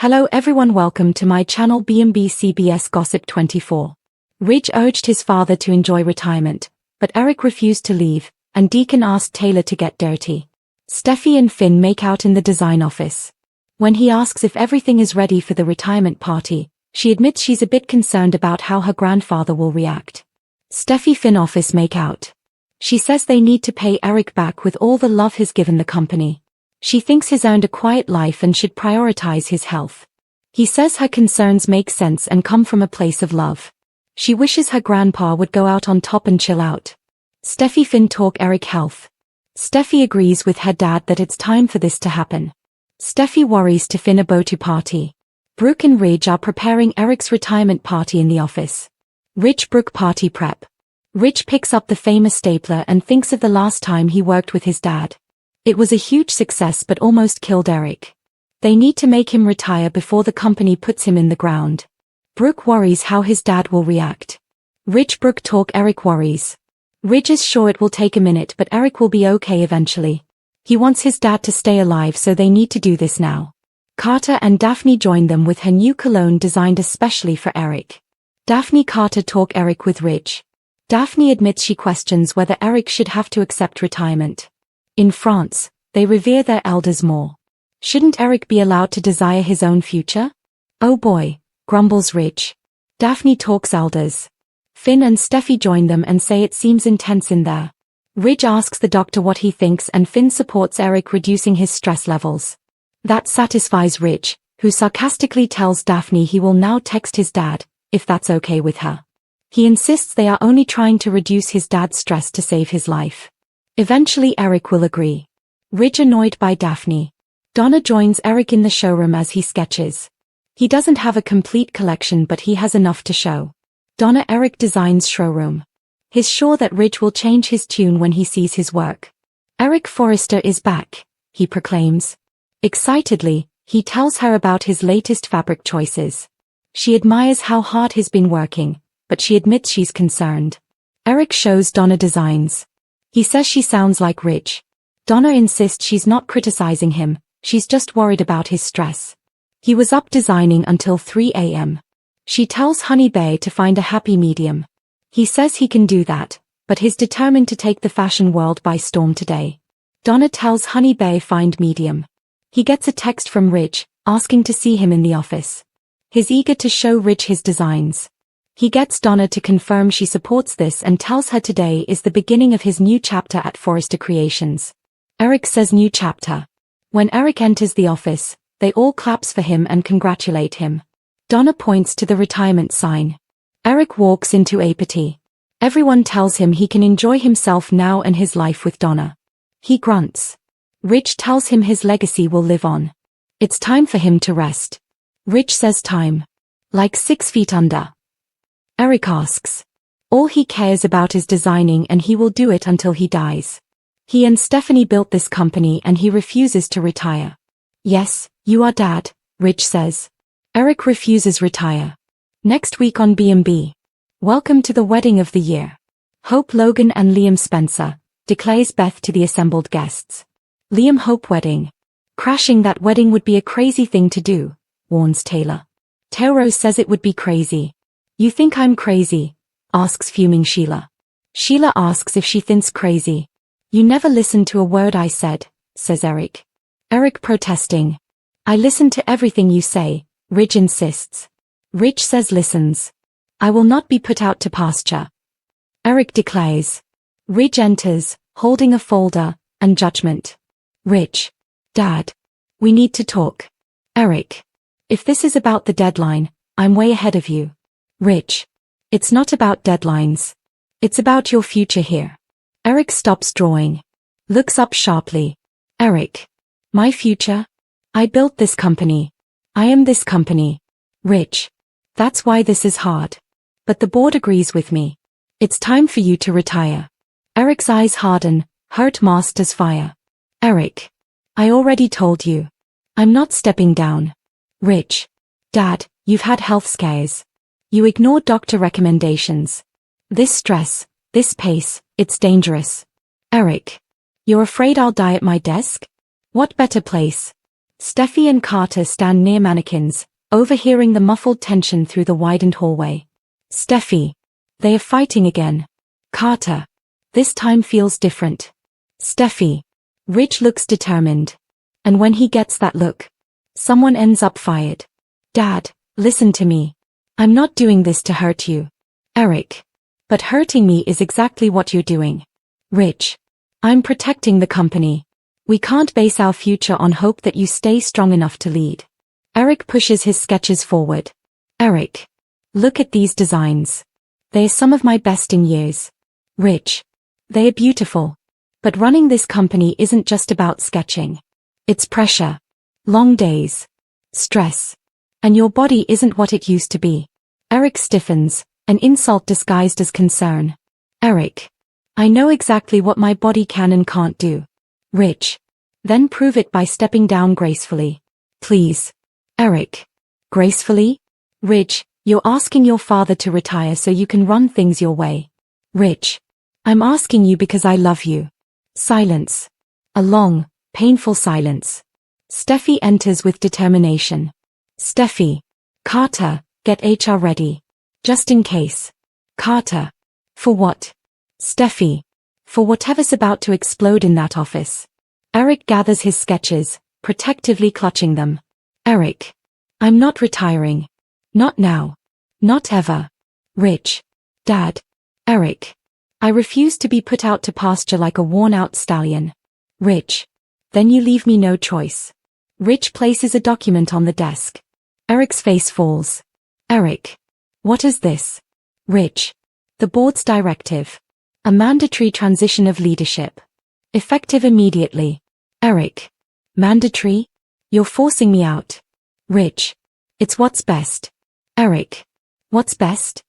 Hello everyone, welcome to my channel BNB CBS Gossip 24. Ridge urged his father to enjoy retirement, but Eric refused to leave, and Deacon asked Taylor to get dirty. Steffi and Finn make out in the design office. When he asks if everything is ready for the retirement party, she admits she's a bit concerned about how her grandfather will react. Steffi Finn office make out. She says they need to pay Eric back with all the love he's given the company. She thinks he's earned a quiet life and should prioritize his health. He says her concerns make sense and come from a place of love. She wishes her grandpa would go out on top and chill out. Steffi Finn talk Eric health. Steffi agrees with her dad that it's time for this to happen. Steffi worries to Finn a botu party. Brooke and Ridge are preparing Eric's retirement party in the office. Ridge Brooke party prep. Ridge picks up the famous stapler and thinks of the last time he worked with his dad. It was a huge success but almost killed Eric. They need to make him retire before the company puts him in the ground. Brooke worries how his dad will react. Ridge Brooke talk Eric worries. Ridge is sure it will take a minute but Eric will be okay eventually. He wants his dad to stay alive so they need to do this now. Carter and Daphne join them with her new cologne designed especially for Eric. Daphne Carter talk Eric with Ridge. Daphne admits she questions whether Eric should have to accept retirement. In France, they revere their elders more. Shouldn't Eric be allowed to desire his own future? Oh boy, grumbles Ridge. Daphne talks elders. Finn and Steffi join them and say it seems intense in there. Ridge asks the doctor what he thinks and Finn supports Eric reducing his stress levels. That satisfies Ridge, who sarcastically tells Daphne he will now text his dad, if that's okay with her. He insists they are only trying to reduce his dad's stress to save his life. Eventually Eric will agree. Ridge annoyed by Daphne. Donna joins Eric in the showroom as he sketches. He doesn't have a complete collection but he has enough to show. Donna Eric designs showroom. He's sure that Ridge will change his tune when he sees his work. Eric Forrester is back, he proclaims. Excitedly, he tells her about his latest fabric choices. She admires how hard he's been working, but she admits she's concerned. Eric shows Donna designs. He says she sounds like Ridge. Donna insists she's not criticizing him, she's just worried about his stress. He was up designing until 3 a.m. She tells Honey Bay to find a happy medium. He says he can do that, but he's determined to take the fashion world by storm today. Donna tells Honey Bay find medium. He gets a text from Ridge, asking to see him in the office. He's eager to show Ridge his designs. He gets Donna to confirm she supports this and tells her today is the beginning of his new chapter at Forrester Creations. Eric says new chapter. When Eric enters the office, they all claps for him and congratulate him. Donna points to the retirement sign. Eric walks into apathy. Everyone tells him he can enjoy himself now and his life with Donna. He grunts. Ridge tells him his legacy will live on. It's time for him to rest. Ridge says time. Like 6 feet under. Eric asks. All he cares about is designing and he will do it until he dies. He and Stephanie built this company and he refuses to retire. Yes, you are dad, Ridge says. Eric refuses retire. Next week on B&B. Welcome to the wedding of the year. Hope Logan and Liam Spencer, declares Beth to the assembled guests. Liam Hope wedding. Crashing that wedding would be a crazy thing to do, warns Taylor. Taylor says it would be crazy. You think I'm crazy? Asks fuming Sheila. Sheila asks if she thinks crazy. You never listened to a word I said, says Eric. Eric protesting. I listen to everything you say, Ridge insists. Ridge says listens. I will not be put out to pasture. Eric declares. Ridge enters, holding a folder, and judgment. Ridge. Dad. We need to talk. Eric. If this is about the deadline, I'm way ahead of you. Ridge. It's not about deadlines. It's about your future here. Eric stops drawing. Looks up sharply. Eric. My future? I built this company. I am this company. Ridge. That's why this is hard. But the board agrees with me. It's time for you to retire. Eric's eyes harden, hurt masked as fire. Eric. I already told you. I'm not stepping down. Ridge. Dad, you've had health scares. You ignored doctor recommendations. This stress, this pace, it's dangerous. Eric. You're afraid I'll die at my desk? What better place? Steffi and Carter stand near mannequins, overhearing the muffled tension through the widened hallway. Steffi. They are fighting again. Carter. This time feels different. Steffi. Ridge looks determined. And when he gets that look, someone ends up fired. Dad, listen to me. I'm not doing this to hurt you. Eric. But hurting me is exactly what you're doing. Ridge. I'm protecting the company. We can't base our future on hope that you stay strong enough to lead. Eric pushes his sketches forward. Eric. Look at these designs. They are some of my best in years. Ridge. They are beautiful. But running this company isn't just about sketching. It's pressure. Long days. Stress. And your body isn't what it used to be. Eric stiffens, an insult disguised as concern. Eric. I know exactly what my body can and can't do. Ridge. Then prove it by stepping down gracefully. Please. Eric. Gracefully? Ridge, you're asking your father to retire so you can run things your way. Ridge. I'm asking you because I love you. Silence. A long, painful silence. Steffi enters with determination. Steffi. Carter, get HR ready. Just in case. Carter. For what? Steffi. For whatever's about to explode in that office. Eric gathers his sketches, protectively clutching them. Eric. I'm not retiring. Not now. Not ever. Ridge. Dad. Eric. I refuse to be put out to pasture like a worn-out stallion. Ridge. Then you leave me no choice. Ridge places a document on the desk. Eric's face falls. Eric. What is this? Ridge. The board's directive. A mandatory transition of leadership. Effective immediately. Eric. Mandatory? You're forcing me out. Ridge. It's what's best. Eric. What's best?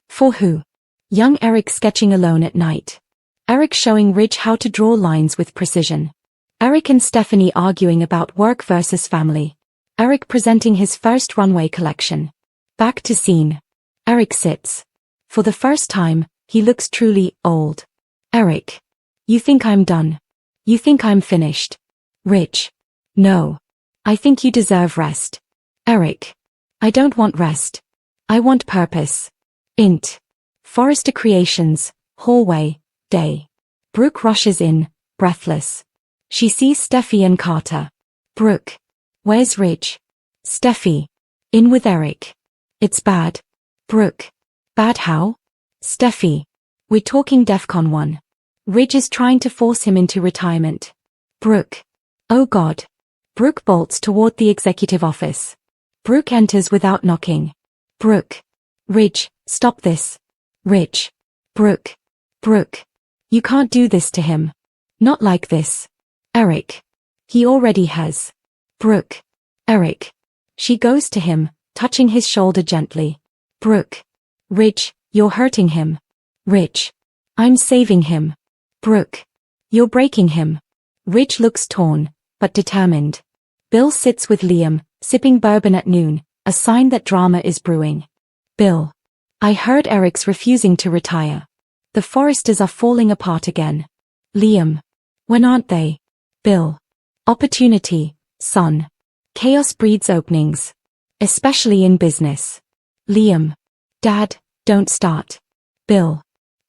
For who? Young Eric sketching alone at night. Eric showing Ridge how to draw lines with precision. Eric and Stephanie arguing about work versus family. Eric presenting his first runway collection. Back to scene. Eric sits. For the first time, he looks truly old. Eric. You think I'm done? You think I'm finished? Ridge. No. I think you deserve rest. Eric. I don't want rest. I want purpose. Int. Forrester Creations, hallway, day. Brooke rushes in, breathless. She sees Steffi and Carter. Brooke. Where's Ridge? Steffi. In with Eric. It's bad. Brooke. Bad how? Steffi. We're talking DEFCON 1. Ridge is trying to force him into retirement. Brooke. Oh God. Brooke bolts toward the executive office. Brooke enters without knocking. Brooke. Ridge, stop this. Ridge. Brooke. Brooke. You can't do this to him. Not like this. Eric. He already has. Brooke. Eric. She goes to him, touching his shoulder gently. Brooke. Ridge, you're hurting him. Ridge. I'm saving him. Brooke. You're breaking him. Ridge looks torn, but determined. Bill sits with Liam, sipping bourbon at noon, a sign that drama is brewing. Bill. I heard Eric's refusing to retire. The Forresters are falling apart again. Liam. When aren't they? Bill. Opportunity, son. Chaos breeds openings. Especially in business. Liam. Dad, don't start. Bill.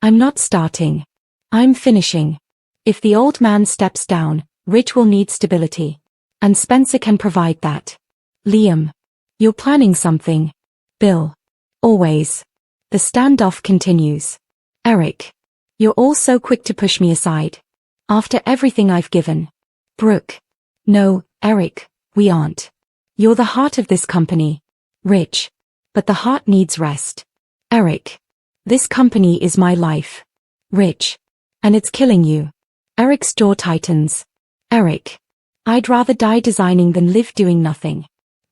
I'm not starting. I'm finishing. If the old man steps down, Ridge will need stability. And Spencer can provide that. Liam. You're planning something. Bill. Always. The standoff continues. Eric. You're all so quick to push me aside. After everything I've given. Brooke. No, Eric, we aren't. You're the heart of this company. Ridge. But the heart needs rest. Eric. This company is my life. Ridge. And it's killing you. Eric's jaw tightens. Eric. I'd rather die designing than live doing nothing.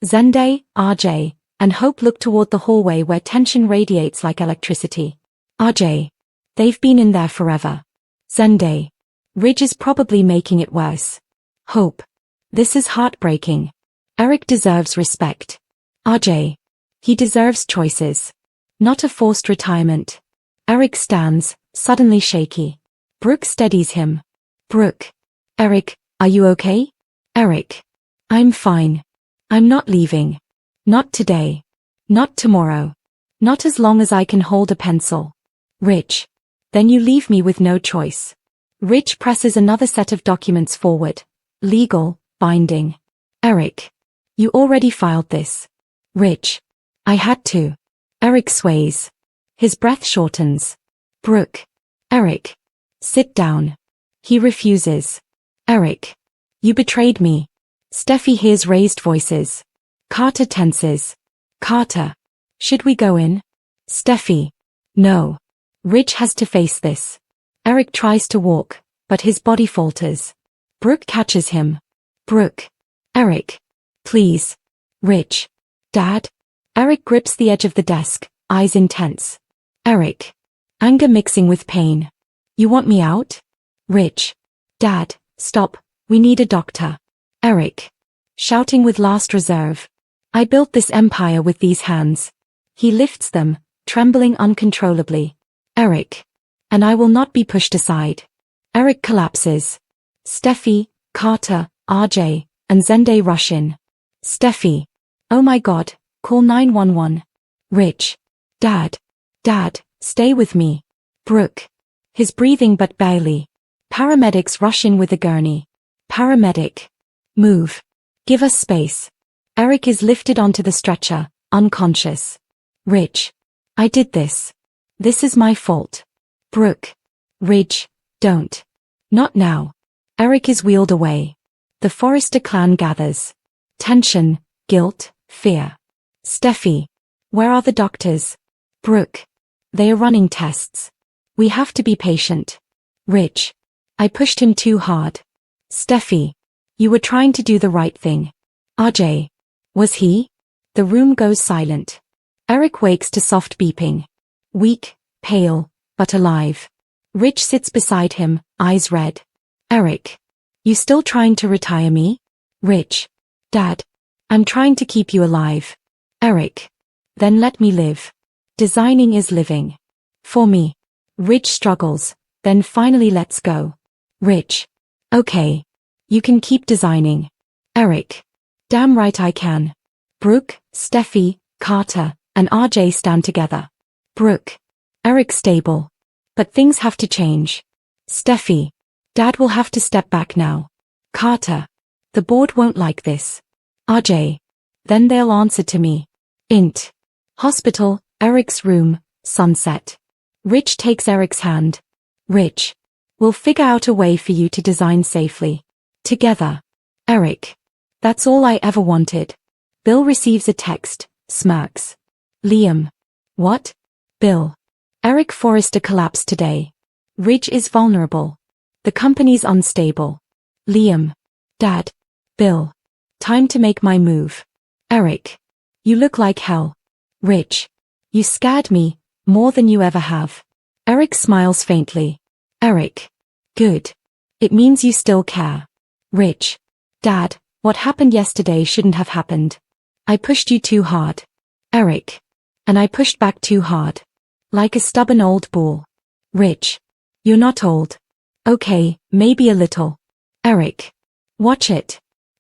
Zende, RJ, and Hope look toward the hallway where tension radiates like electricity. RJ. They've been in there forever. Zende. Ridge is probably making it worse. Hope. This is heartbreaking. Eric deserves respect. RJ. He deserves choices. Not a forced retirement. Eric stands, suddenly shaky. Brooke steadies him. Brooke. Eric, are you okay? Eric. I'm fine. I'm not leaving. Not today. Not tomorrow. Not as long as I can hold a pencil. Rich. Then you leave me with no choice. Rich presses another set of documents forward. Legal, binding. Eric. You already filed this. Rich. I had to. Eric sways. His breath shortens. Brooke. Eric. Sit down. He refuses. Eric. You betrayed me. Steffi hears raised voices. Carter tenses. Carter. Should we go in? Steffi. No. Rich has to face this. Eric tries to walk, but his body falters. Brooke catches him. Brooke. Eric. Please. Rich. Dad? Eric grips the edge of the desk, eyes intense. Eric. Anger mixing with pain. You want me out? Rich. Dad, stop, we need a doctor. Eric. Shouting with last reserve. I built this empire with these hands. He lifts them, trembling uncontrollably. Eric. And I will not be pushed aside. Eric collapses. Steffi, Carter, RJ, and Zende rush in. Steffi. Oh my God, call 911. Rich. Dad. Dad, stay with me. Brooke. His breathing but barely. Paramedics rush in with a gurney. Paramedic. Move. Give us space. Eric is lifted onto the stretcher, unconscious. Rich. I did this. This is my fault. Brooke. Ridge, don't. Not now. Eric is wheeled away. The Forrester clan gathers. Tension, guilt, fear. Steffi. Where are the doctors? Brooke. They are running tests. We have to be patient. Rich. I pushed him too hard. Steffi. You were trying to do the right thing. RJ. Was he? The room goes silent. Eric wakes to soft beeping. Weak, pale, but alive. Rich sits beside him, eyes red. Eric. You still trying to retire me? Rich. Dad. I'm trying to keep you alive. Eric. Then let me live. Designing is living. For me. Rich struggles, then finally lets go. Rich. Okay. You can keep designing. Eric. Damn right I can. Brooke, Steffi, Carter, and RJ stand together. Brooke. Eric stable. But things have to change. Steffi. Dad will have to step back now. Carter. The board won't like this. RJ. Then they'll answer to me. Int. Hospital, Eric's room, sunset. Rich takes Eric's hand. Rich. We'll figure out a way for you to design safely. Together. Eric. That's all I ever wanted. Bill receives a text, smirks. Liam. What? Bill. Eric Forrester collapsed today. Ridge is vulnerable. The company's unstable. Liam. Dad. Bill. Time to make my move. Eric. You look like hell. Rich. You scared me, more than you ever have. Eric smiles faintly. Eric. Good. It means you still care. Rich. Dad, what happened yesterday shouldn't have happened. I pushed you too hard. Eric. And I pushed back too hard. Like a stubborn old bull. Rich. You're not old. Okay, maybe a little. Eric. Watch it.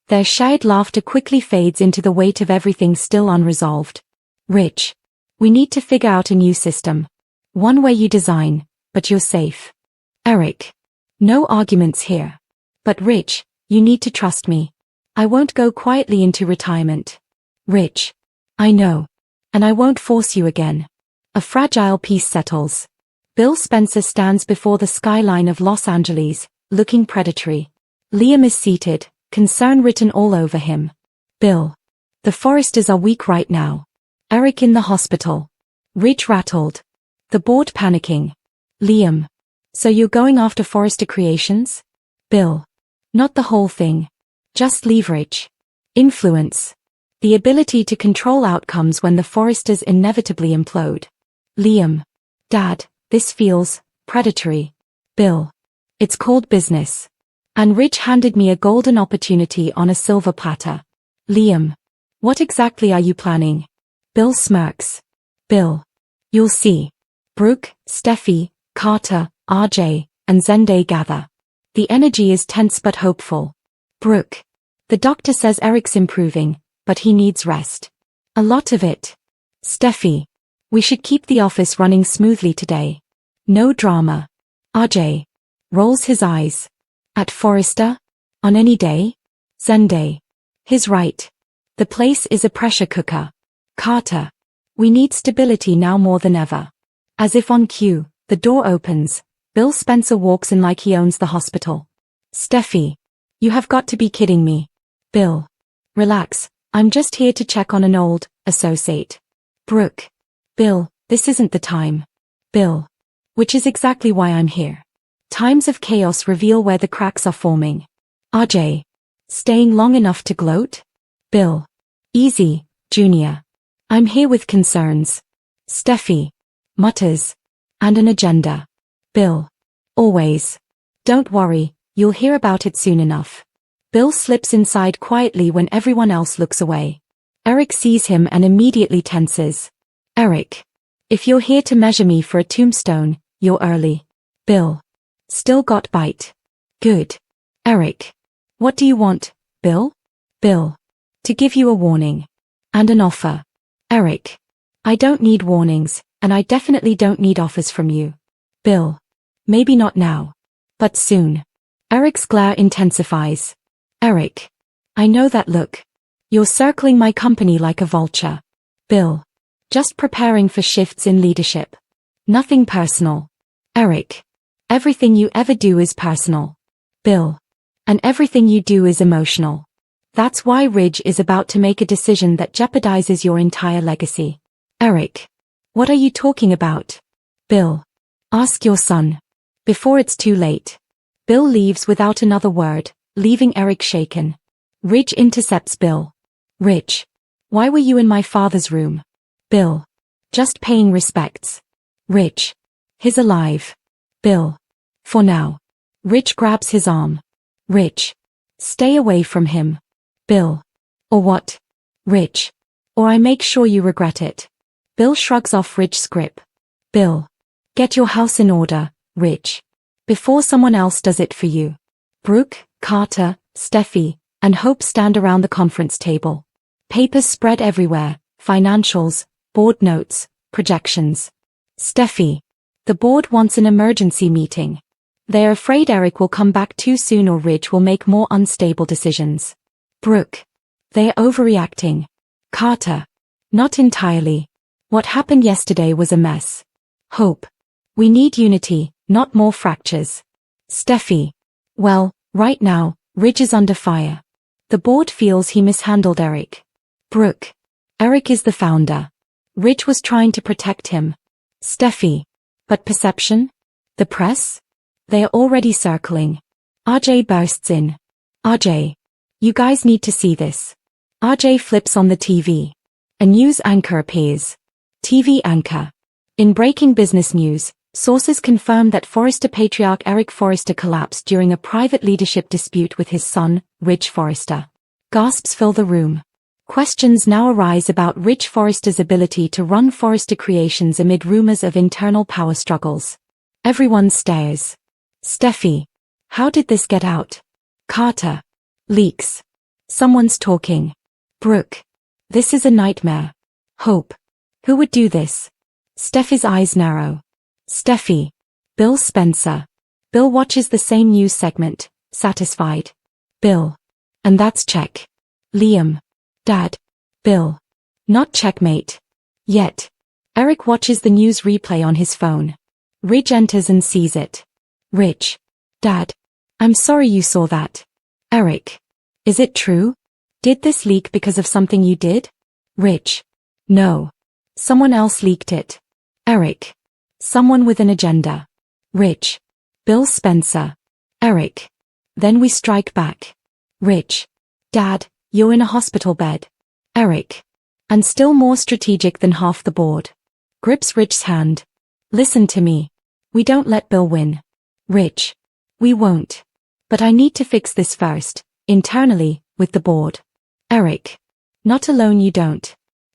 Their shared laughter quickly fades into the weight of everything still unresolved. Rich. We need to figure out a new system. One where you design, but you're safe. Eric. No arguments here. But Rich, you need to trust me. I won't go quietly into retirement. Rich. I know. And I won't force you again. A fragile peace settles. Bill Spencer stands before the skyline of Los Angeles, looking predatory. Liam is seated, concern written all over him. Bill. The Forresters are weak right now. Eric in the hospital. Ridge rattled. The board panicking. Liam. So you're going after Forrester Creations? Bill. Not the whole thing. Just leverage. Influence. The ability to control outcomes when the Forresters inevitably implode. Liam. Dad, this feels predatory. Bill. It's called business. And Ridge handed me a golden opportunity on a silver platter. Liam. What exactly are you planning? Bill smirks. Bill. You'll see. Brooke, Steffi, Carter, RJ, and Zende gather. The energy is tense but hopeful. Brooke. The doctor says Eric's improving, but he needs rest. A lot of it. Steffi. We should keep the office running smoothly today. No drama. RJ. Rolls his eyes. At Forrester? On any day? Zen day. He's right. The place is a pressure cooker. Carter. We need stability now more than ever. As if on cue, the door opens. Bill Spencer walks in like he owns the hospital. Steffi. You have got to be kidding me. Bill. Relax, I'm just here to check on an old associate. Brooke. Bill, this isn't the time. Bill. Which is exactly why I'm here. Times of chaos reveal where the cracks are forming. RJ. Staying long enough to gloat? Bill. Easy, Junior. I'm here with concerns. Steffi. Mutters. And an agenda. Bill. Always. Don't worry, you'll hear about it soon enough. Bill slips inside quietly when everyone else looks away. Eric sees him and immediately tenses. Eric. If you're here to measure me for a tombstone, you're early. Bill. Still got bite. Good. Eric. What do you want, Bill? Bill. To give you a warning. And an offer. Eric. I don't need warnings, and I definitely don't need offers from you. Bill. Maybe not now. But soon. Eric's glare intensifies. Eric. I know that look. You're circling my company like a vulture. Bill. Just preparing for shifts in leadership. Nothing personal. Eric. Everything you ever do is personal. Bill. And everything you do is emotional. That's why Ridge is about to make a decision that jeopardizes your entire legacy. Eric. What are you talking about? Bill. Ask your son. Before it's too late. Bill leaves without another word, leaving Eric shaken. Ridge intercepts Bill. Ridge. Why were you in my father's room? Bill. Just paying respects. Ridge. He's alive. Bill. For now. Ridge grabs his arm. Ridge. Stay away from him. Bill. Or what? Ridge. Or I make sure you regret it. Bill shrugs off Ridge's grip. Bill. Get your house in order, Ridge. Before someone else does it for you. Brooke, Carter, Steffi, and Hope stand around the conference table. Papers spread everywhere, financials, board notes, projections. Steffi. The board wants an emergency meeting. They're afraid Eric will come back too soon or Ridge will make more unstable decisions. Brooke. They're overreacting. Carter. Not entirely. What happened yesterday was a mess. Hope. We need unity, not more fractures. Steffi. Well, right now, Ridge is under fire. The board feels he mishandled Eric. Brooke. Eric is the founder. Ridge was trying to protect him. Steffi. But perception? The press? They are already circling. RJ bursts in. RJ. You guys need to see this. RJ flips on the TV. A news anchor appears. TV anchor. In breaking business news, sources confirm that Forrester Patriarch Eric Forrester collapsed during a private leadership dispute with his son, Ridge Forrester. Gasps fill the room. Questions now arise about Ridge Forrester's ability to run Forrester Creations amid rumors of internal power struggles. Everyone stares. Steffi. How did this get out? Carter. Leaks. Someone's talking. Brooke. This is a nightmare. Hope. Who would do this? Steffi's eyes narrow. Steffi. Bill Spencer. Bill watches the same news segment, satisfied. Bill. And that's check. Liam. Dad. Bill. Not checkmate. Yet. Eric watches the news replay on his phone. Ridge enters and sees it. Ridge. Dad. I'm sorry you saw that. Eric. Is it true? Did this leak because of something you did? Ridge. No. Someone else leaked it. Eric. Someone with an agenda. Ridge. Bill Spencer. Eric. Then we strike back. Ridge. Dad, you're in a hospital bed. Eric. And still more strategic than half the board. Grips Ridge's hand. Listen to me. We don't let Bill win. Ridge. We won't. But I need to fix this first, internally, with the board. Eric. Not alone you don't.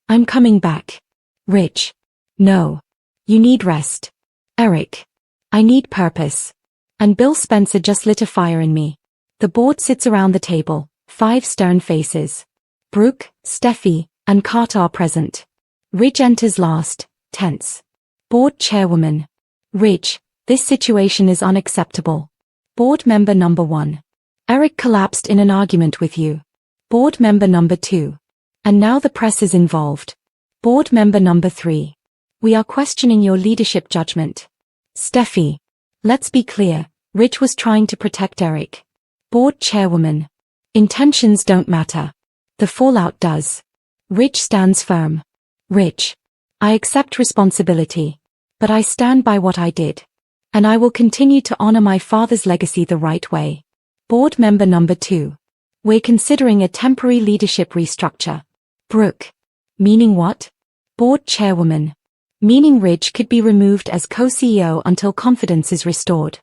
I'm coming back. Ridge. No. You need rest. Eric. I need purpose. And Bill Spencer just lit a fire in me. The board sits around the table, 5 stern faces. Brooke, Steffi, and Carter are present. Ridge enters last, tense. Board Chairwoman. Ridge, this situation is unacceptable. Board Member Number 1. Eric collapsed in an argument with you. Board Member Number 2. And now the press is involved. Board Member Number 3. We are questioning your leadership judgment. Steffi. Let's be clear, Ridge was trying to protect Eric. Board Chairwoman. Intentions don't matter. The fallout does. Ridge stands firm. Ridge. I accept responsibility. But I stand by what I did. And I will continue to honor my father's legacy the right way. Board Member Number 2. We're considering a temporary leadership restructure. Brooke. Meaning what? Board Chairwoman. Meaning Ridge could be removed as co-CEO until confidence is restored.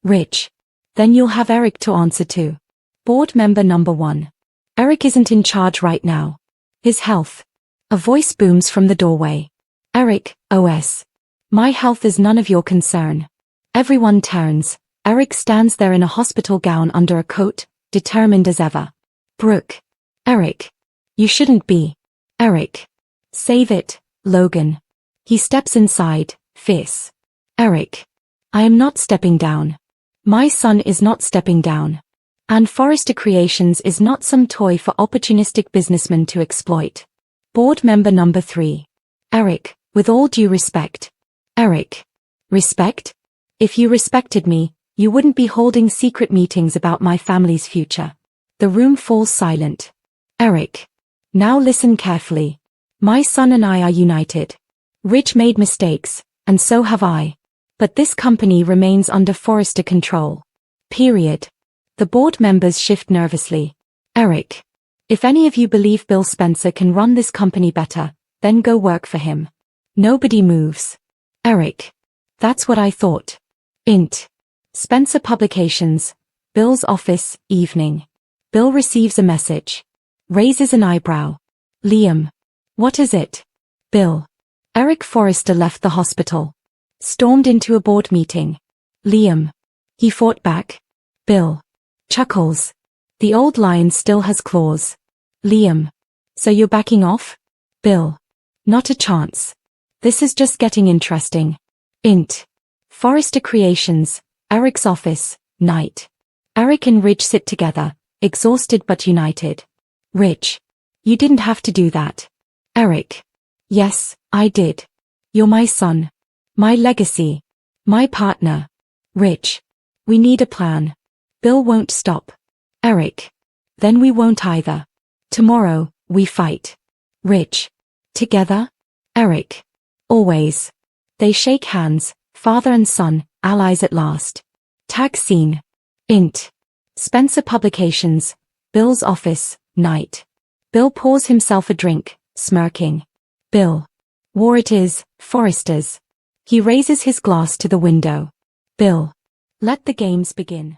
Ridge. Then you'll have Eric to answer to. Board Member Number 1. Eric isn't in charge right now. His health. A voice booms from the doorway. Eric, OS. My health is none of your concern. Everyone turns. Eric stands there in a hospital gown under a coat, determined as ever. Brooke. Eric. You shouldn't be. Eric. Save it, Logan. He steps inside, fierce. Eric. I am not stepping down. My son is not stepping down. And Forrester Creations is not some toy for opportunistic businessmen to exploit. Board Member Number 3. Eric, with all due respect. Eric. Respect? If you respected me, you wouldn't be holding secret meetings about my family's future. The room falls silent. Eric. Now listen carefully. My son and I are united. Ridge made mistakes, and so have I. But this company remains under Forrester control. Period. The board members shift nervously. Eric. If any of you believe Bill Spencer can run this company better, then go work for him. Nobody moves. Eric. That's what I thought. Int. Spencer Publications. Bill's office, evening. Bill receives a message. Raises an eyebrow. Liam. What is it? Bill. Eric Forrester left the hospital. Stormed into a board meeting. Liam. He fought back. Bill. Chuckles. The old lion still has claws. Liam. So you're backing off? Bill. Not a chance. This is just getting interesting. Int. Forrester Creations, Eric's office, night. Eric and Ridge sit together, exhausted but united. Ridge. You didn't have to do that. Eric. Yes, I did. You're my son. My legacy. My partner. Ridge. We need a plan. Bill won't stop. Eric. Then we won't either. Tomorrow, we fight. Ridge. Together? Eric. Always. They shake hands, father and son, allies at last. Tag scene. Int. Spencer Publications, Bill's office, night. Bill pours himself a drink, smirking. Bill. War it is, Forrester's. He raises his glass to the window. Bill. Let the games begin.